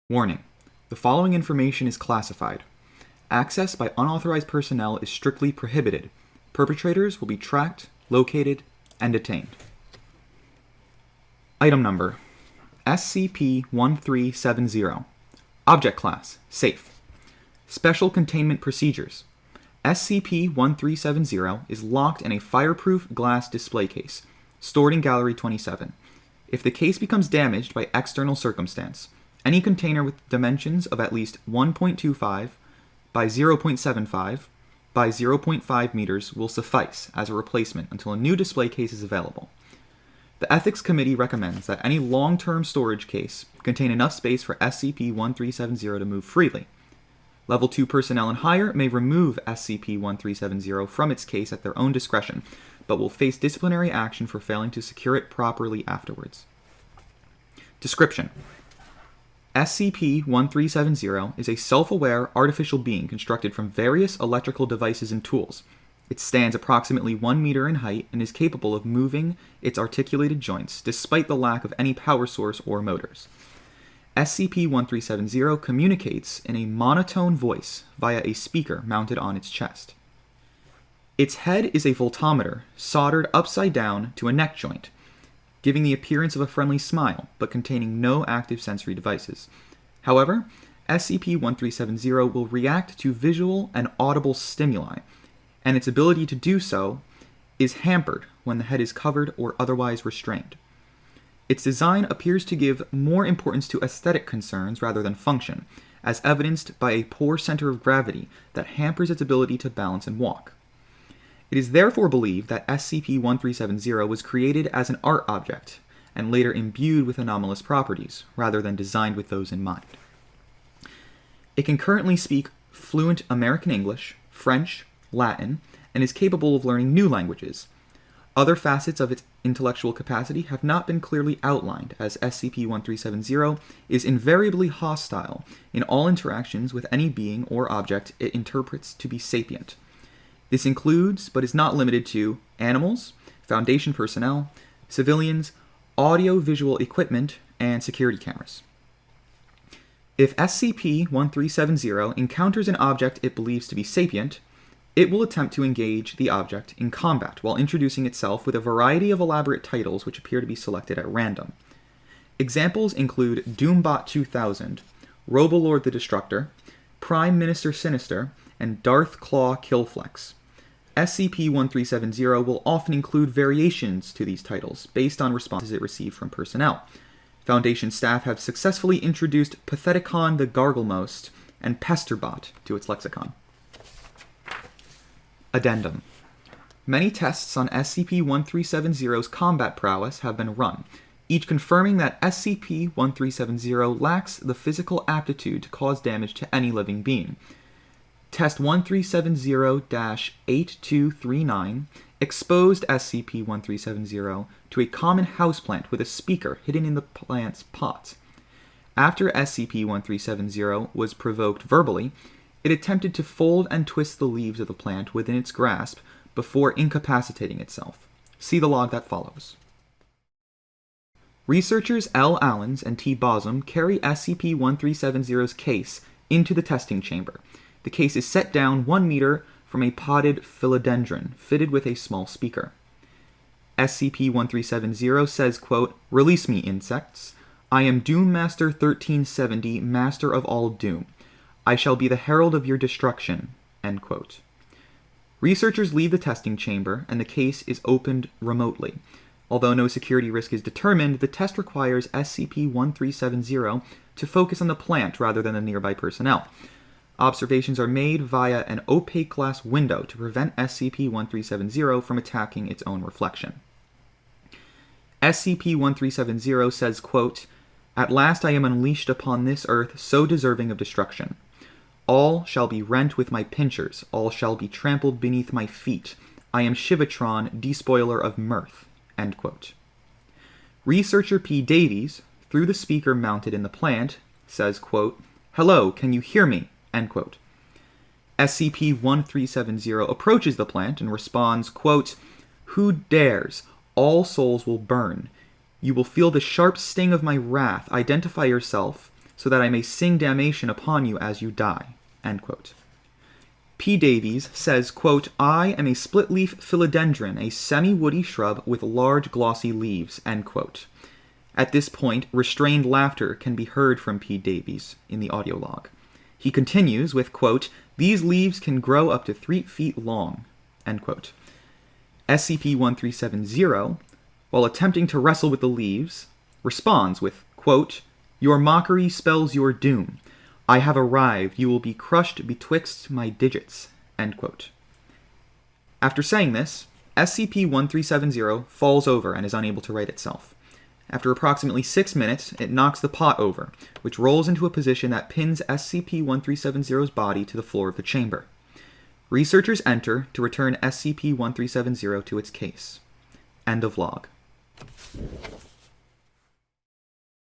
Warning: the following information is classified. Access by unauthorized personnel is strictly prohibited. Perpetrators will be tracked, located, and detained. Item number: SCP-1370. Object Class: Safe. Special Containment Procedures: SCP-1370 is locked in a fireproof glass display case, stored in Gallery 27. If the case becomes damaged by external circumstance, any container with dimensions of at least 1.25 by 0.75 by 0.5 meters will suffice as a replacement until a new display case is available. The Ethics Committee recommends that any long-term storage case contain enough space for SCP-1370 to move freely. Level 2 personnel and higher may remove SCP-1370 from its case at their own discretion, but will face disciplinary action for failing to secure it properly afterwards. Description: SCP-1370 is a self-aware artificial being constructed from various electrical devices and tools. It stands approximately 1 meter in height and is capable of moving its articulated joints, despite the lack of any power source or motors. SCP-1370 communicates in a monotone voice via a speaker mounted on its chest. Its head is a voltometer soldered upside down to a neck joint, giving the appearance of a friendly smile, but containing no active sensory devices. However, SCP-1370 will react to visual and audible stimuli, and its ability to do so is hampered when the head is covered or otherwise restrained. Its design appears to give more importance to aesthetic concerns rather than function, as evidenced by a poor center of gravity that hampers its ability to balance and walk. It is therefore believed that SCP-1370 was created as an art object, and later imbued with anomalous properties, rather than designed with those in mind. It can currently speak fluent American English, French, Latin, and is capable of learning new languages. Other facets of its intellectual capacity have not been clearly outlined, as SCP-1370 is invariably hostile in all interactions with any being or object it interprets to be sapient. This includes, but is not limited to, animals, Foundation personnel, civilians, audio-visual equipment, and security cameras. If SCP-1370 encounters an object it believes to be sapient, it will attempt to engage the object in combat while introducing itself with a variety of elaborate titles which appear to be selected at random. Examples include Doombot 2000, Robolord the Destructor, Prime Minister Sinister, and Darth Claw Killflex. SCP-1370 will often include variations to these titles based on responses it received from personnel. Foundation staff have successfully introduced Patheticon the Garglemost and Pesterbot to its lexicon. Addendum: many tests on SCP-1370's combat prowess have been run, each confirming that SCP-1370 lacks the physical aptitude to cause damage to any living being. Test 1370-8239 exposed SCP-1370 to a common houseplant with a speaker hidden in the plant's pot. After SCP-1370 was provoked verbally, it attempted to fold and twist the leaves of the plant within its grasp before incapacitating itself. See the log that follows. Researchers L. Allens and T. Bosom carry SCP-1370's case into the testing chamber. The case is set down 1 meter from a potted philodendron fitted with a small speaker. SCP-1370 says, quote, "Release me, insects. I am Doom Master 1370, Master of all Doom. I shall be the herald of your destruction." End quote. Researchers leave the testing chamber, and the case is opened remotely. Although no security risk is determined, the test requires SCP-1370 to focus on the plant rather than the nearby personnel. Observations are made via an opaque glass window to prevent SCP-1370 from attacking its own reflection. SCP-1370 says, quote, "At last I am unleashed upon this earth so deserving of destruction. All shall be rent with my pincers, all shall be trampled beneath my feet. I am Shivatron, despoiler of mirth." End quote. Researcher P. Davies, through the speaker mounted in the plant, says, quote, "Hello, can you hear me?" End quote. SCP-1370 approaches the plant and responds, quote, "Who dares? All souls will burn. You will feel the sharp sting of my wrath. Identify yourself. so that I may sing damnation upon you as you die." End quote. P. Davies says, quote, "I am a split-leaf philodendron, a semi-woody shrub with large glossy leaves." End quote. At this point, restrained laughter can be heard from P. Davies in the audio log. He continues with, quote, "These leaves can grow up to 3 feet long." End quote. SCP-1370, while attempting to wrestle with the leaves, responds with, quote, "Your mockery spells your doom. I have arrived. You will be crushed betwixt my digits." End quote. After saying this, SCP-1370 falls over and is unable to right itself. After approximately 6 minutes, it knocks the pot over, which rolls into a position that pins SCP-1370's body to the floor of the chamber. Researchers enter to return SCP-1370 to its case. End of log.